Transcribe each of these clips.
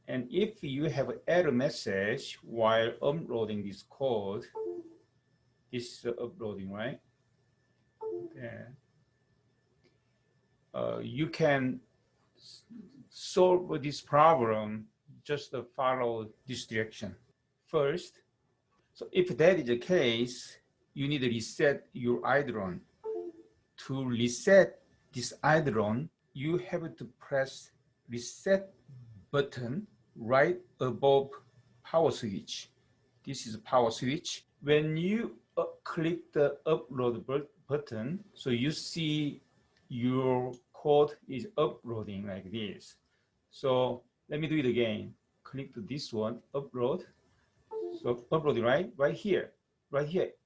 And if you have an error message while uploading this code, this is uploading, right? Then you can solve this problem just to follow this direction. First, so if that is the case, you need to reset your Eidolon. To reset this Eidolon, you have to press reset button right above power switch. This is power switch. When you click the upload button, so you see your code is uploading like this. So let me do it again. Click to this one, upload. So uploading right here.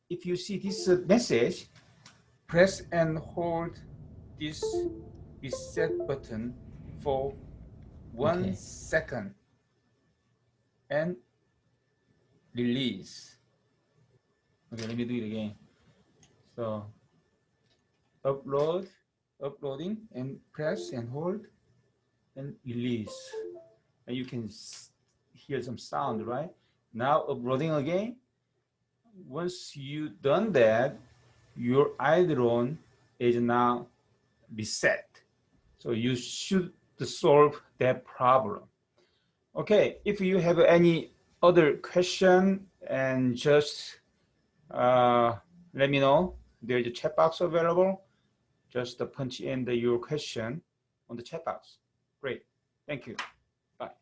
If you see this message, press and hold this reset button for 1 second and release. Okay, let me do it again. So uploading, and press and hold and release. And you can hear some sound, right? Now uploading again. Once you done that, your Eidolon is now reset. So you should solve that problem. Okay, if you have any other question, and just let me know. There's a chat box available. Just punch in your question on the chat box. Great, thank you.